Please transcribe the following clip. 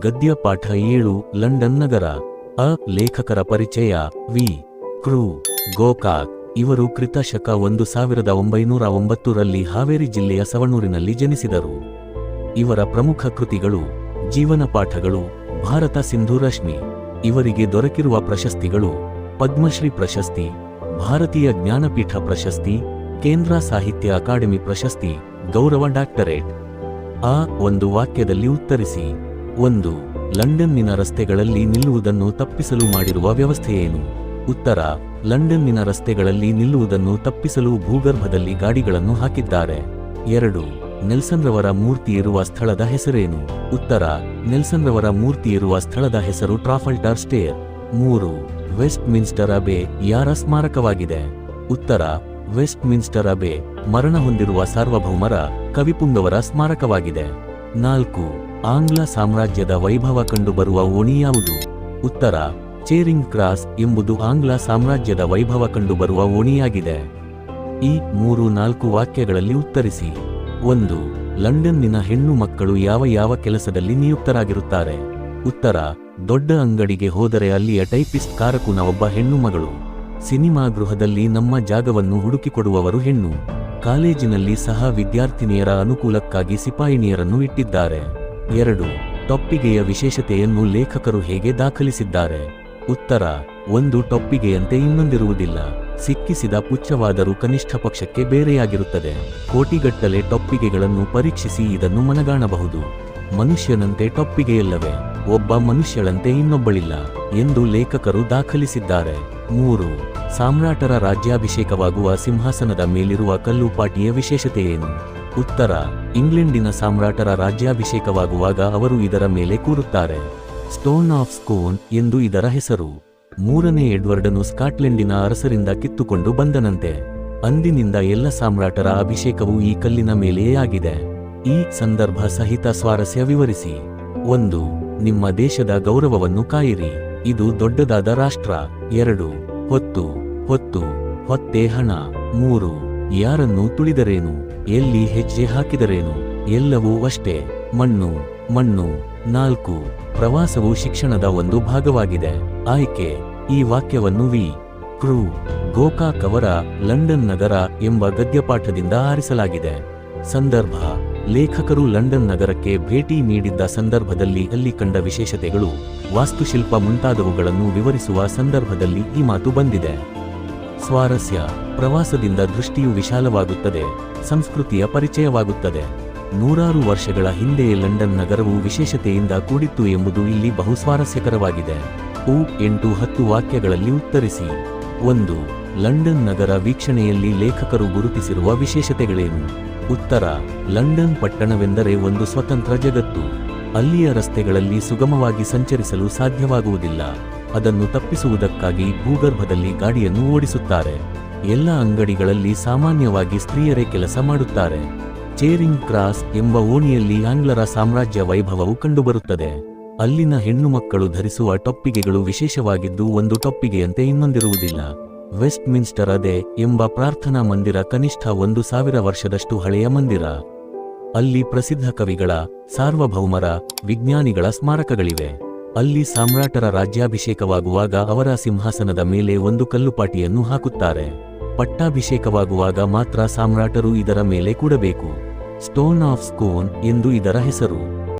ಗದ್ಯ ಪಾಠ 7 ಲಂಡನ್ ನಗರ. ಲೇಖಕರ ಪರಿಚಯ. ವಿ. ಕೃ. ಗೋಕಾಕ್. ಇವರು ಕ್ರಿತ.ಶಕ 1909ರಲ್ಲಿ ಹಾವೇರಿ ಜಿಲ್ಲೆಯ ಸವಣೂರಿನಲ್ಲಿ ಜನಿಸಿದರು. ಇವರ ಪ್ರಮುಖ ಕೃತಿಗಳು: ಜೀವನ ಪಾಠಗಳು, ಭಾರತ ಸಿಂಧು ರಶ್ಮಿ. ಇವರಿಗೆ ದೊರಕಿರುವ ಪ್ರಶಸ್ತಿಗಳು: ಪದ್ಮಶ್ರೀ ಪ್ರಶಸ್ತಿ, ಭಾರತೀಯ ಜ್ಞಾನಪೀಠ ಪ್ರಶಸ್ತಿ, ಕೇಂದ್ರ ಸಾಹಿತ್ಯ ಅಕಾಡೆಮಿ ಪ್ರಶಸ್ತಿ, ಗೌರವ ಡಾಕ್ಟರೇಟ್. ಒಂದು ವಾಕ್ಯದಲ್ಲಿ ಉತ್ತರಿಸಿ. 1. ಲಂಡನ್ನಿನ ರಸ್ತೆಗಳಲ್ಲಿ ನಿಲ್ಲುವುದನ್ನು ತಪ್ಪಿಸಲು ಮಾಡಿರುವ ವ್ಯವಸ್ಥೆಯೇನು? ಉತ್ತರ: ಲಂಡನ್ನಿನ ರಸ್ತೆಗಳಲ್ಲಿ ನಿಲ್ಲುವುದನ್ನು ತಪ್ಪಿಸಲು ಭೂಗರ್ಭದಲ್ಲಿ ಗಾಡಿಗಳನ್ನು ಹಾಕಿದ್ದಾರೆ. 2. ನೆಲ್ಸನ್ ರವರ ಮೂರ್ತಿ ಇರುವ ಸ್ಥಳದ ಹೆಸರೇನು? ಉತ್ತರ: ನೆಲ್ಸನ್ ರವರ ಮೂರ್ತಿ ಇರುವ ಸ್ಥಳದ ಹೆಸರು ಟ್ರಾಫಲ್ಟರ್ ಸ್ಟೇರ್. 3. ವೆಸ್ಟ್ ಮಿನ್ಸ್ಟರ್ ಅಬೆ ಯಾರ ಸ್ಮಾರಕವಾಗಿದೆ? ಉತ್ತರ: ವೆಸ್ಟ್ ಮಿನ್ಸ್ಟರ್ ಅಬೆ ಮರಣ ಹೊಂದಿರುವ ಸಾರ್ವಭೌಮರ ಕವಿಪುಂಗವರ ಸ್ಮಾರಕವಾಗಿದೆ. 4. ಆಂಗ್ಲ ಸಾಮ್ರಾಜ್ಯದ ವೈಭವ ಕಂಡುಬರುವ ಓಣಿ ಯಾವುದು? ಉತ್ತರ: ಚೇರಿಂಗ್ ಕ್ರಾಸ್ ಎಂಬುದು ಆಂಗ್ಲ ಸಾಮ್ರಾಜ್ಯದ ವೈಭವ ಕಂಡುಬರುವ ಓಣಿಯಾಗಿದೆ. ಈ 3-4 ವಾಕ್ಯಗಳಲ್ಲಿ ಉತ್ತರಿಸಿ. 1. ಲಂಡನ್ನಿನ ಹೆಣ್ಣು ಮಕ್ಕಳು ಯಾವ ಕೆಲಸದಲ್ಲಿ ನಿಯುಕ್ತರಾಗಿರುತ್ತಾರೆ? ಉತ್ತರ: ದೊಡ್ಡ ಅಂಗಡಿಗೆ ಹೋದರೆ ಅಲ್ಲಿಯ ಟೈಪಿಸ್ಟ್ ಕಾರಕುನ ಒಬ್ಬ ಹೆಣ್ಣು ಮಗಳು. ಸಿನಿಮಾ ಗೃಹದಲ್ಲಿ ನಮ್ಮ ಜಾಗವನ್ನು ಹುಡುಕಿಕೊಡುವವರು ಹೆಣ್ಣು. ಕಾಲೇಜಿನಲ್ಲಿ ಸಹ ವಿದ್ಯಾರ್ಥಿನಿಯರ ಅನುಕೂಲಕ್ಕಾಗಿ ಸಿಪಾಯಿಣಿಯರನ್ನು ಇಟ್ಟಿದ್ದಾರೆ. 2. ಟೊಪ್ಪಿಗೆಯ ವಿಶೇಷತೆಯನ್ನು ಲೇಖಕರು ಹೇಗೆ ದಾಖಲಿಸಿದ್ದಾರೆ? ಉತ್ತರ: ಒಂದು ಟೊಪ್ಪಿಗೆಯಂತೆ ಇನ್ನೊಂದಿರುವುದಿಲ್ಲ. ಸಿಕ್ಕಿಸಿದ ಪುಚ್ಚವಾದರೂ ಕನಿಷ್ಠ ಪಕ್ಷಕ್ಕೆ ಬೇರೆಯಾಗಿರುತ್ತದೆ. ಕೋಟಿಗಟ್ಟಲೆ ಟೊಪ್ಪಿಗೆಗಳನ್ನು ಪರೀಕ್ಷಿಸಿ ಇದನ್ನು ಮನಗಾಣಬಹುದು. ಮನುಷ್ಯನಂತೆ ಟೊಪ್ಪಿಗೆಯಲ್ಲವೇ, ಒಬ್ಬ ಮನುಷ್ಯಳಂತೆ ಇನ್ನೊಬ್ಬಳಿಲ್ಲ ಎಂದು ಲೇಖಕರು ದಾಖಲಿಸಿದ್ದಾರೆ. 3. ಸಾಮ್ರಾಟರ ರಾಜ್ಯಾಭಿಷೇಕವಾಗುವ ಸಿಂಹಾಸನದ ಮೇಲಿರುವ ಕಲ್ಲುಪಾಟಿಯ ವಿಶೇಷತೆಯೇನು? ಉತ್ತರ: ಇಂಗ್ಲೆಂಡಿನ ಸಾಮ್ರಾಟರ ರಾಜ್ಯಾಭಿಷೇಕವಾಗುವಾಗ ಅವರು ಇದರ ಮೇಲೆ ಕೂರುತ್ತಾರೆ. ಸ್ಟೋನ್ ಆಫ್ ಸ್ಕೋನ್ ಎಂದು ಇದರ ಹೆಸರು. 3ನೇ ಎಡ್ವರ್ಡನು ಸ್ಕಾಟ್ಲೆಂಡಿನ ಅರಸರಿಂದ ಕಿತ್ತುಕೊಂಡು ಬಂದನಂತೆ. ಅಂದಿನಿಂದ ಎಲ್ಲ ಸಾಮ್ರಾಟರ ಅಭಿಷೇಕವು ಈ ಕಲ್ಲಿನ ಮೇಲೆಯೇ ಆಗಿದೆ. ಈ ಸಂದರ್ಭ ಸಹಿತ ಸ್ವಾರಸ್ಯ ವಿವರಿಸಿ. 1. ನಿಮ್ಮ ದೇಶದ ಗೌರವವನ್ನು ಕಾಯಿರಿ, ಇದು ದೊಡ್ಡದಾದ ರಾಷ್ಟ್ರ. 2. ಹೊತ್ತೇ ಹಣ. 3. ಯಾರನ್ನು ತುಳಿದರೇನು, ಎಲ್ಲಿ ಹೆಜ್ಜೆ ಹಾಕಿದರೇನು, ಎಲ್ಲವೂ ಅಷ್ಟೇ, ಮಣ್ಣು. 4. ಪ್ರವಾಸವು ಶಿಕ್ಷಣದ ಒಂದು ಭಾಗವಾಗಿದೆ. ಆಯ್ಕೆ: ಈ ವಾಕ್ಯವನ್ನು ವಿ. ಕೃ. ಗೋಕಾಕ್ ಅವರ ಲಂಡನ್ ನಗರ ಎಂಬ ಗದ್ಯಪಾಠದಿಂದ ಆರಿಸಲಾಗಿದೆ. ಸಂದರ್ಭ: ಲೇಖಕರು ಲಂಡನ್ ನಗರಕ್ಕೆ ಭೇಟಿ ನೀಡಿದ್ದ ಸಂದರ್ಭದಲ್ಲಿ ಅಲ್ಲಿ ಕಂಡ ವಿಶೇಷತೆಗಳು, ವಾಸ್ತುಶಿಲ್ಪ ಮುಂತಾದವುಗಳನ್ನು ವಿವರಿಸುವ ಸಂದರ್ಭದಲ್ಲಿ ಈ ಮಾತು ಬಂದಿದೆ. ಸ್ವಾರಸ್ಯ: ಪ್ರವಾಸದಿಂದ ದೃಷ್ಟಿಯು ವಿಶಾಲವಾಗುತ್ತದೆ, ಸಂಸ್ಕೃತಿಯ ಪರಿಚಯವಾಗುತ್ತದೆ. 100 ವರ್ಷಗಳ ಹಿಂದೆಯೇ ಲಂಡನ್ ನಗರವು ವಿಶೇಷತೆಯಿಂದ ಕೂಡಿತ್ತು ಎಂಬುದು ಇಲ್ಲಿ ಬಹು ಸ್ವಾರಸ್ಯಕರವಾಗಿದೆ. 8-10 ವಾಕ್ಯಗಳಲ್ಲಿ ಉತ್ತರಿಸಿ. 1. ಲಂಡನ್ ನಗರ ವೀಕ್ಷಣೆಯಲ್ಲಿ ಲೇಖಕರು ಗುರುತಿಸಿರುವ ವಿಶೇಷತೆಗಳೇನು? ಉತ್ತರ: ಲಂಡನ್ ಪಟ್ಟಣವೆಂದರೆ ಒಂದು ಸ್ವತಂತ್ರ ಜಗತ್ತು. ಅಲ್ಲಿಯ ರಸ್ತೆಗಳಲ್ಲಿ ಸುಗಮವಾಗಿ ಸಂಚರಿಸಲು ಸಾಧ್ಯವಾಗುವುದಿಲ್ಲ. ಅದನ್ನು ತಪ್ಪಿಸುವುದಕ್ಕಾಗಿ ಭೂಗರ್ಭದಲ್ಲಿ ಗಾಡಿಯನ್ನು ಓಡಿಸುತ್ತಾರೆ. ಎಲ್ಲ ಅಂಗಡಿಗಳಲ್ಲಿ ಸಾಮಾನ್ಯವಾಗಿ ಸ್ತ್ರೀಯರೇ ಕೆಲಸ ಮಾಡುತ್ತಾರೆ. ಚೇರಿಂಗ್ ಕ್ರಾಸ್ ಎಂಬ ಓಣಿಯಲ್ಲಿ ಆಂಗ್ಲರ ಸಾಮ್ರಾಜ್ಯ ವೈಭವವು ಕಂಡುಬರುತ್ತದೆ. ಅಲ್ಲಿನ ಹೆಣ್ಣು ಮಕ್ಕಳು ಧರಿಸುವ ಟೊಪ್ಪಿಗೆಗಳು ವಿಶೇಷವಾಗಿದ್ದು ಒಂದು ಟೊಪ್ಪಿಗೆಯಂತೆ ಇನ್ನೊಂದಿರುವುದಿಲ್ಲ. ವೆಸ್ಟ್ ಮಿನ್ಸ್ಟರ್ ಅದೆ ಎಂಬ ಪ್ರಾರ್ಥನಾ ಮಂದಿರ ಕನಿಷ್ಠ 1000 ವರ್ಷದಷ್ಟು ಹಳೆಯ ಮಂದಿರ. ಅಲ್ಲಿ ಪ್ರಸಿದ್ಧ ಕವಿಗಳ, ಸಾರ್ವಭೌಮರ, ವಿಜ್ಞಾನಿಗಳ ಸ್ಮಾರಕಗಳಿವೆ. ಅಲ್ಲಿ ಸಾಮ್ರಾಟರ ರಾಜ್ಯಾಭಿಷೇಕವಾಗುವಾಗ ಅವರ ಸಿಂಹಾಸನದ ಮೇಲೆ ಒಂದು ಕಲ್ಲುಪಾಟಿಯನ್ನು ಹಾಕುತ್ತಾರೆ. ಪಟ್ಟಾಭಿಷೇಕವಾಗುವಾಗ ಮಾತ್ರ ಸಾಮ್ರಾಟರು ಇದರ ಮೇಲೆ ಕೂಡಬೇಕು. ಸ್ಟೋನ್ ಆಫ್ ಸ್ಕೋನ್ ಎಂದು ಇದರ ಹೆಸರು.